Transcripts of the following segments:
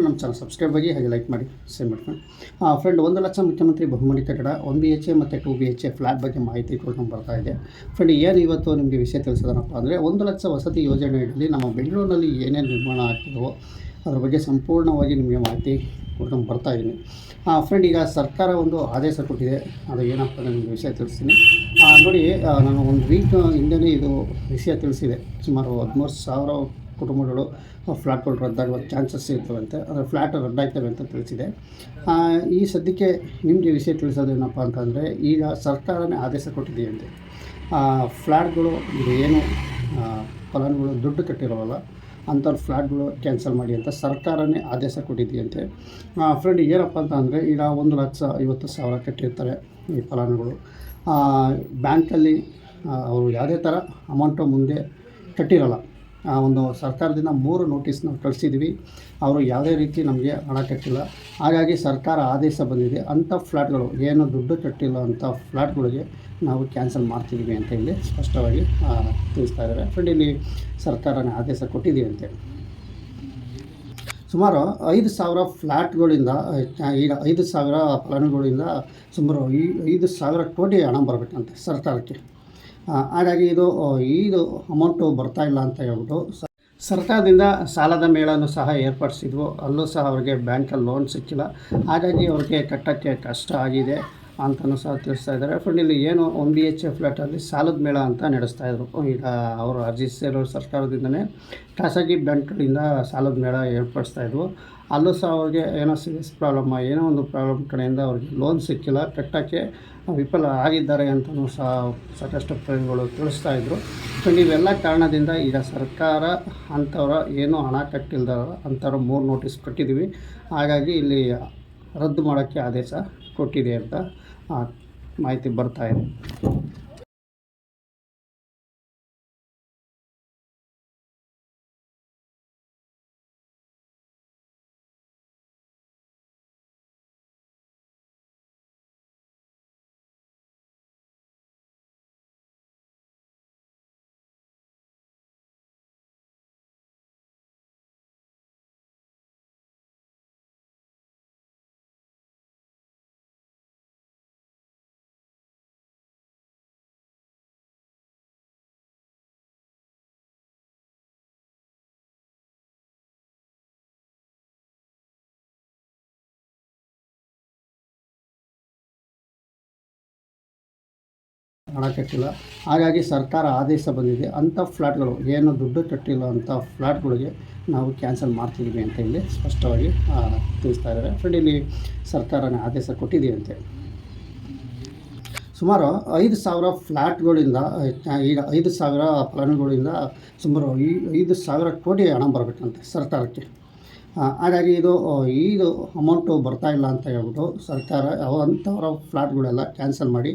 ನಮ್ಮ channel subscribe ಆಗಿ ಹಾಗೆ ಲೈಕ್ ಮಾಡಿ ಶೇರ್ ಮಾಡ್ಕೊಂಡು ಫ್ರೆಂಡ್ 1 ಲಕ್ಷ ಮುಖ್ಯಮಂತ್ರಿ ಬಹುಮಹಡಿ ಕಟ್ಟಡ 1 BHK ಮತ್ತು 2 BHK ಫ್ಲ್ಯಾಟ್ ಬಗ್ಗೆ ಮಾಹಿತಿ ಕೊಡ್ಕೊಂಡು ಬರ್ತಾ ಇದೆ. ಫ್ರೆಂಡ್ ಏನು ಇವತ್ತು ನಿಮಗೆ ವಿಷಯ ತಿಳಿಸೋದನಪ್ಪ ಅಂದರೆ 1 ಲಕ್ಷ ವಸತಿ ಯೋಜನೆಯಲ್ಲಿ ನಮ್ಮ ಬೆಂಗಳೂರಿನಲ್ಲಿ ಏನೇನು ನಿರ್ಮಾಣ ಆಗ್ತಿದೆಯೋ ಅದ್ರ ಬಗ್ಗೆ ಸಂಪೂರ್ಣವಾಗಿ ನಿಮಗೆ ಮಾಹಿತಿ ಕೊಡ್ಕೊಂಡು ಬರ್ತಾ ಇದ್ದೀನಿ. ಫ್ರೆಂಡ್, ಈಗ ಸರ್ಕಾರ ಒಂದು ಆದೇಶ ಕೊಟ್ಟಿದೆ. ಅದು ಏನಪ್ಪ ನಿಮಗೆ ವಿಷಯ ತಿಳಿಸ್ತೀನಿ. ನೋಡಿ, ನಾನು ಒಂದು ವೀಕ್ ಹಿಂದೆ ಇದು ವಿಷಯ ತಿಳಿಸಿದೆ. ಸುಮಾರು 13,000 ಕುಟುಂಬಗಳು ಫ್ಲ್ಯಾಟ್ಗಳು ರದ್ದಾಗುವ ಚಾನ್ಸಸ್ ಇರ್ತವಂತೆ, ಅಂದರೆ ಫ್ಲ್ಯಾಟ್ ರದ್ದಾಗ್ತವೆ ಅಂತ ತಿಳಿಸಿದೆ. ಈ ಸದ್ಯಕ್ಕೆ ನಿಮಗೆ ವಿಷಯ ತಿಳಿಸೋದೇನಪ್ಪ ಅಂತಂದರೆ, ಈಗ ಸರ್ಕಾರನೇ ಆದೇಶ ಕೊಟ್ಟಿದೆಯಂತೆ. ಫ್ಲ್ಯಾಟ್ಗಳು ಏನು ಫಲಾನುಗಳು ದುಡ್ಡು ಕಟ್ಟಿರೋವಲ್ಲ ಅಂಥವ್ರ ಫ್ಲ್ಯಾಟ್ಗಳು ಕ್ಯಾನ್ಸಲ್ ಮಾಡಿ ಅಂತ ಸರ್ಕಾರನೇ ಆದೇಶ ಕೊಟ್ಟಿದೆಯಂತೆ. ಫ್ರೆಂಡ್, ಏನಪ್ಪ ಅಂತ ಅಂದರೆ, ಈಗ 1,50,000 ಕಟ್ಟಿರ್ತಾರೆ ಈ ಫಲಾನುಗಳು. ಬ್ಯಾಂಕಲ್ಲಿ ಅವರು ಯಾವುದೇ ಥರ ಅಮೌಂಟು ಮುಂದೆ ಕಟ್ಟಿರೋಲ್ಲ. ಒಂದು ಸರ್ಕಾರದಿಂದ 3 ನೋಟಿಸ್ ನಾವು ಕಳಿಸಿದ್ವಿ. ಅವರು ಯಾವುದೇ ರೀತಿ ನಮಗೆ ಹಣ ಕಟ್ಟಿಲ್ಲ. ಹಾಗಾಗಿ ಸರ್ಕಾರ ಆದೇಶ ಬಂದಿದೆ, ಅಂಥ ಫ್ಲ್ಯಾಟ್ಗಳು ಏನು ದುಡ್ಡು ಕಟ್ಟಿಲ್ಲ ಅಂಥ ಫ್ಲ್ಯಾಟ್ಗಳಿಗೆ ನಾವು ಕ್ಯಾನ್ಸಲ್ ಮಾಡ್ತಿದ್ದೀವಿ ಅಂತ ಇಲ್ಲಿ ಸ್ಪಷ್ಟವಾಗಿ ತಿಳಿಸ್ತಾ ಇದ್ದಾರೆ. ಫ್ರೆಂಡ್, ಇಲ್ಲಿ ಸರ್ಕಾರನೇ ಆದೇಶ ಕೊಟ್ಟಿದೆಯಂತೆ. ಸುಮಾರು 5,000 ಫ್ಲ್ಯಾಟ್ಗಳಿಂದ ಈಗ 5,000 ಫಲಾನುಗಳಿಂದ ಸುಮಾರು 5,000 ಕೋಟಿ ಹಣ ಬರಬೇಕಂತೆ ಸರ್ಕಾರಕ್ಕೆ. ಹಾಗಾಗಿ ಇದು ಅಮೌಂಟು ಬರ್ತಾಯಿಲ್ಲ ಅಂತ ಹೇಳ್ಬಿಟ್ಟು ಸರ್ಕಾರದಿಂದ ಸಾಲದ ಮೇಳನೂ ಸಹ ಏರ್ಪಡಿಸಿದ್ವು. ಅಲ್ಲೂ ಸಹ ಅವ್ರಿಗೆ ಬ್ಯಾಂಕಲ್ಲಿ ಲೋನ್ ಸಿಕ್ಕಿಲ್ಲ. ಹಾಗಾಗಿ ಅವ್ರಿಗೆ ಕಟ್ಟೋಕ್ಕೆ ಕಷ್ಟ ಆಗಿದೆ ಅಂತಲೂ ಸಹ ತಿಳಿಸ್ತಾ ಇದ್ದಾರೆ. ಫ್ರೆಂಡ್, ಇಲ್ಲಿ ಏನು 1 BHK ಫ್ಲ್ಯಾಟಲ್ಲಿ ಸಾಲದ ಮೇಳ ಅಂತ ನಡೆಸ್ತಾಯಿದ್ರು. ಈಗ ಅವರು ಅರ್ಜಿ ಸೇರೋರು ಸರ್ಕಾರದಿಂದನೇ ಖಾಸಗಿ ಬ್ಯಾಂಕ್ಗಳಿಂದ ಸಾಲದ ಮೇಳ ಏರ್ಪಡಿಸ್ತಾಯಿದ್ವು. ಅಲ್ಲೂ ಸಹ ಅವ್ರಿಗೆ ಏನೋ ಸಿವಿಲ್ ಪ್ರಾಬ್ಲಮ್, ಏನೋ ಒಂದು ಪ್ರಾಬ್ಲಮ್ ಕಡೆಯಿಂದ ಅವ್ರಿಗೆ ಲೋನ್ ಸಿಕ್ಕಿಲ್ಲ, ಕಟ್ಟೋಕ್ಕೆ ವಿಫಲ ಆಗಿದ್ದಾರೆ ಅಂತಲೂ ಸಹ ಸಾಕಷ್ಟು ಪ್ರತಿಗಳು ತಿಳಿಸ್ತಾಯಿದ್ರು. ಫ್ರೆಂಡ್, ಇವೆಲ್ಲ ಕಾರಣದಿಂದ ಈಗ ಸರ್ಕಾರ ಅಂಥವ್ರ ಏನೂ ಹಣ ಕಟ್ಟಿಲ್ದಾರ ಅಂಥವ್ರು 3 ನೋಟಿಸ್ ಕೊಟ್ಟಿದ್ದೀವಿ. ಹಾಗಾಗಿ ಇಲ್ಲಿ ರದ್ದು ಮಾಡೋಕ್ಕೆ ಆದೇಶ ಕೊಟ್ಟಿದೆ ಅಂತ ಮಾಹಿತಿ ಬರ್ತಾ ಇದೆ. ಹಣ ಕಟ್ಟಿಲ್ಲ. ಹಾಗಾಗಿ ಸರ್ಕಾರ ಆದೇಶ ಬಂದಿದೆ, ಅಂಥ ಫ್ಲ್ಯಾಟ್ಗಳು ಏನು ದುಡ್ಡು ಕಟ್ಟಿಲ್ಲ ಅಂಥ ಫ್ಲ್ಯಾಟ್ಗಳಿಗೆ ನಾವು ಕ್ಯಾನ್ಸಲ್ ಮಾಡ್ತಿದ್ದೀವಿ ಅಂತ ಇಲ್ಲಿ ಸ್ಪಷ್ಟವಾಗಿ ತಿಳಿಸ್ತಾ ಇದ್ದಾರೆ. ಫ್ರೆಂಡ್, ಇಲ್ಲಿ ಸರ್ಕಾರನೇ ಆದೇಶ ಕೊಟ್ಟಿದೆಯಂತೆ. ಸುಮಾರು 5,000 ಫ್ಲ್ಯಾಟ್ಗಳಿಂದ ಈಗ 5,000 ಫಲಾನುಗಳಿಂದ ಸುಮಾರು 5,000 ಕೋಟಿ ಹಣ ಬರಬೇಕಂತೆ ಸರ್ಕಾರಕ್ಕೆ. ಹಾಗಾಗಿ ಇದು ಅಮೌಂಟು ಬರ್ತಾಯಿಲ್ಲ ಅಂತ ಹೇಳ್ಬಿಟ್ಟು ಸರ್ಕಾರ ಅಂಥವ್ರ ಫ್ಲ್ಯಾಟ್ಗಳೆಲ್ಲ ಕ್ಯಾನ್ಸಲ್ ಮಾಡಿ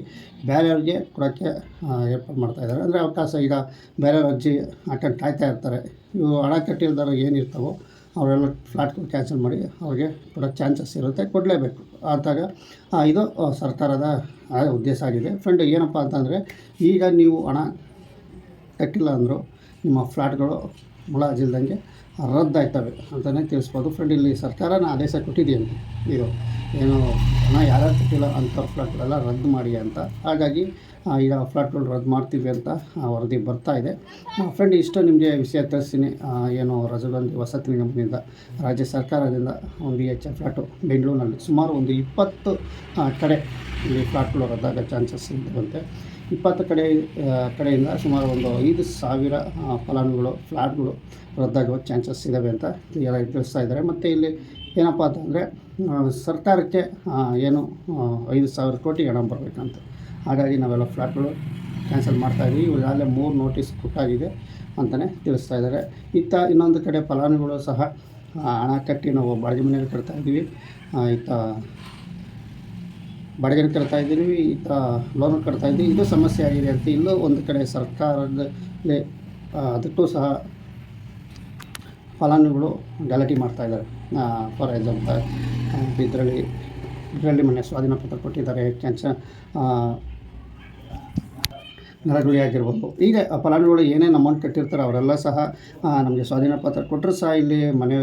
ಬೇರೆಯವ್ರಿಗೆ ಕೊಡೋಕ್ಕೆ ಏರ್ಪಾಡು ಮಾಡ್ತಾಯಿದ್ದಾರೆ. ಅಂದರೆ ಅವಕಾಶ, ಈಗ ಬೇರೆಯವ್ರ ಅರ್ಜಿ ಹಾಕೊಂಡು ಕಾಯ್ತಾ ಇರ್ತಾರೆ. ಇವು ಹಣ ಕಟ್ಟಿಲ್ದಾರ ಏನಿರ್ತಾವೋ ಅವರೆಲ್ಲ ಫ್ಲ್ಯಾಟ್ಗಳು ಕ್ಯಾನ್ಸಲ್ ಮಾಡಿ ಅವ್ರಿಗೆ ಕೊಡೋ ಚಾನ್ಸಸ್ ಇರುತ್ತೆ, ಕೊಡಲೇಬೇಕು ಅಂತಾಗ ಇದು ಸರ್ಕಾರದ ಉದ್ದೇಶ ಆಗಿದೆ. ಫ್ರೆಂಡ್, ಏನಪ್ಪ ಅಂತಂದರೆ, ಈಗ ನೀವು ಹಣ ಕಟ್ಟಿಲ್ಲ ಅಂದರು ನಿಮ್ಮ ಫ್ಲ್ಯಾಟ್ಗಳು ಮುಲಾಜಿಲ್ದಂಗೆ ರದ್ದಾಯ್ತವೆ ಅಂತಲೇ ತಿಳಿಸ್ಬೋದು. ಫ್ರೆಂಡ್, ಇಲ್ಲಿ ಸರ್ಕಾರನ ಆದೇಶ ಕೊಟ್ಟಿದೆಯಂತೆ. ಇದು ಏನು ಹಣ ಯಾರ್ಯಾರು ಕಟ್ಟಿಲ್ಲ ಅಂಥ ಫ್ಲ್ಯಾಟ್ಗಳೆಲ್ಲ ರದ್ದು ಮಾಡಿ ಅಂತ. ಹಾಗಾಗಿ ಈಗ ಫ್ಲ್ಯಾಟ್ಗಳು ರದ್ದು ಮಾಡ್ತೀವಿ ಅಂತ ವರದಿ ಬರ್ತಾ ಇದೆ. ಫ್ರೆಂಡ್, ಇಷ್ಟು ನಿಮಗೆ ವಿಷಯ ತಿಳಿಸ್ತೀನಿ. ಏನು ರಾಜೀವ್ ಗಾಂಧಿ ವಸತಿ ನಿಗಮದಿಂದ ರಾಜ್ಯ ಸರ್ಕಾರದಿಂದ 1 BHK ಫ್ಲ್ಯಾಟು ಬೆಂಗಳೂರಿನಲ್ಲಿ ಸುಮಾರು ಒಂದು 20 ಕಡೆ ಇಲ್ಲಿ ಫ್ಲ್ಯಾಟ್ಗಳು ರದ್ದಾಗೋ ಚಾನ್ಸಸ್ ಇರುವಂತೆ. 20 ಕಡೆಯಿಂದ ಸುಮಾರು ಒಂದು 5,000 ಫಲಾನುಗಳು ಫ್ಲ್ಯಾಟ್ಗಳು ರದ್ದಾಗುವ ಚಾನ್ಸಸ್ ಇದ್ದಾವೆ ಅಂತ ಕ್ಲಿಯರಾಗಿ ತಿಳಿಸ್ತಾ ಇದ್ದಾರೆ. ಮತ್ತು ಇಲ್ಲಿ ಏನಪ್ಪ ಅಂತಂದರೆ, ಸರ್ಕಾರಕ್ಕೆ ಏನು 5,000 ಕೋಟಿ ಹಣ ಬರಬೇಕಂತ. ಹಾಗಾಗಿ ನಾವೆಲ್ಲ ಫ್ಲ್ಯಾಟ್ಗಳು ಕ್ಯಾನ್ಸಲ್ ಮಾಡ್ತಾಯಿದ್ದೀವಿ. ಈಗಾಗಲೇ 3 ನೋಟಿಸ್ ಕೊಟ್ಟಾಗಿದೆ ಅಂತಲೇ ತಿಳಿಸ್ತಾ ಇದ್ದಾರೆ. ಇನ್ನೊಂದು ಕಡೆ ಫಲಾನುಗಳು ಸಹ ಹಣ ಕಟ್ಟಿ ನಾವು ಬಾಡಿಗೆ ಮನೆಗೆ ಕಟ್ತಾಯಿದ್ದೀವಿ, ಬಾಡಿಗೆ ಕಟ್ತಾಯಿದ್ದೀವಿ, ಲೋನ್ ಕಟ್ತಾಯಿದ್ದೀವಿ, ಇದು ಸಮಸ್ಯೆ ಆಗಿದೆ ಅಂತ ಇಲ್ಲೂ ಒಂದು ಕಡೆ ಸರ್ಕಾರದಲ್ಲಿ ಅದಕ್ಕೂ ಸಹ ಫಲಾನುಗಳು ಗಲಾಟೆ ಮಾಡ್ತಾಯಿದ್ದಾರೆ. ಫಾರ್ ಎಕ್ಸಾಂಪಲ್, ಇದರಲ್ಲಿ ಮೊನ್ನೆ ಸ್ವಾಧೀನ ಪತ್ರ ಕೊಟ್ಟಿದ್ದಾರೆ. ನರಗುಳಿ ಆಗಿರ್ಬೋದು. ಹೀಗೆ ಫಲಾನುಭವಿಗಳು ಏನೇನು ಅಮೌಂಟ್ ಕಟ್ಟಿರ್ತಾರೆ ಅವರೆಲ್ಲ ಸಹ ನಮಗೆ ಸ್ವಾಧೀನ ಪತ್ರ ಕೊಟ್ಟರು ಸಹ ಇಲ್ಲಿ ಮನೆ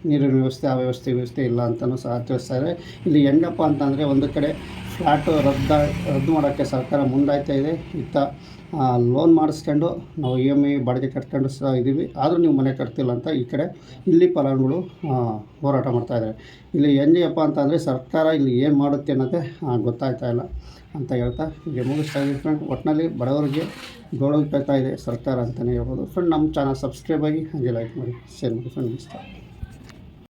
ನೀರಿನ ವ್ಯವಸ್ಥೆ, ಆ ವ್ಯವಸ್ಥೆ ಇಲ್ಲ ಅಂತಲೂ ಸಹ ತಿಳಿಸ್ತಾ ಇದ್ದಾರೆ. ಇಲ್ಲಿ ಹೆಂಗಪ್ಪ ಅಂತಂದರೆ ಒಂದು ಕಡೆ ಫ್ಲ್ಯಾಟು ರದ್ದು ಮಾಡೋಕ್ಕೆ ಸರ್ಕಾರ ಮುಂದಾಯ್ತಾ ಇದೆ. ಇತ್ತ ಲೋನ್ ಮಾಡಿಸ್ಕೊಂಡು ನಾವು EMI ಬಾಡಿಗೆ ಕಟ್ಕೊಂಡು ಸಹ ಇದ್ದೀವಿ, ಆದರೂ ನೀವು ಮನೆ ಕಟ್ತಿಲ್ಲ ಅಂತ ಈ ಕಡೆ ಇಲ್ಲಿ ಫಲಾನುಭವಿಗಳು ಹೋರಾಟ ಮಾಡ್ತಾಯಿದ್ದಾರೆ. ಇಲ್ಲಿ ಹೆಂಗಪ್ಪ ಅಂತಂದರೆ ಸರ್ಕಾರ ಇಲ್ಲಿ ಏನು ಮಾಡುತ್ತೆ ಅನ್ನೋದೇ ಗೊತ್ತಾಗ್ತಾ ಇಲ್ಲ ಅಂತ ಹೇಳ್ತಾ ಹೀಗೆ ಮುಗಿಸ್ತಾ ಇದ್ದೀವಿ ಫ್ರೆಂಡ್. ಒಟ್ಟಿನಲ್ಲಿ ಬಡವರಿಗೆ ಗೌರವ ಇದೆ ಸರ್ಕಾರ ಅಂತಲೇ ಹೇಳ್ಬೋದು ಫ್ರೆಂಡ್. ನಮ್ಮ ಚಾನಲ್ ಸಬ್ಸ್ಕ್ರೈಬ್ ಆಗಿ ಹಾಗೆ ಲೈಕ್ ಮಾಡಿ, ಶೇರ್ ಮಾಡಿ ಫ್ರೆಂಡ್.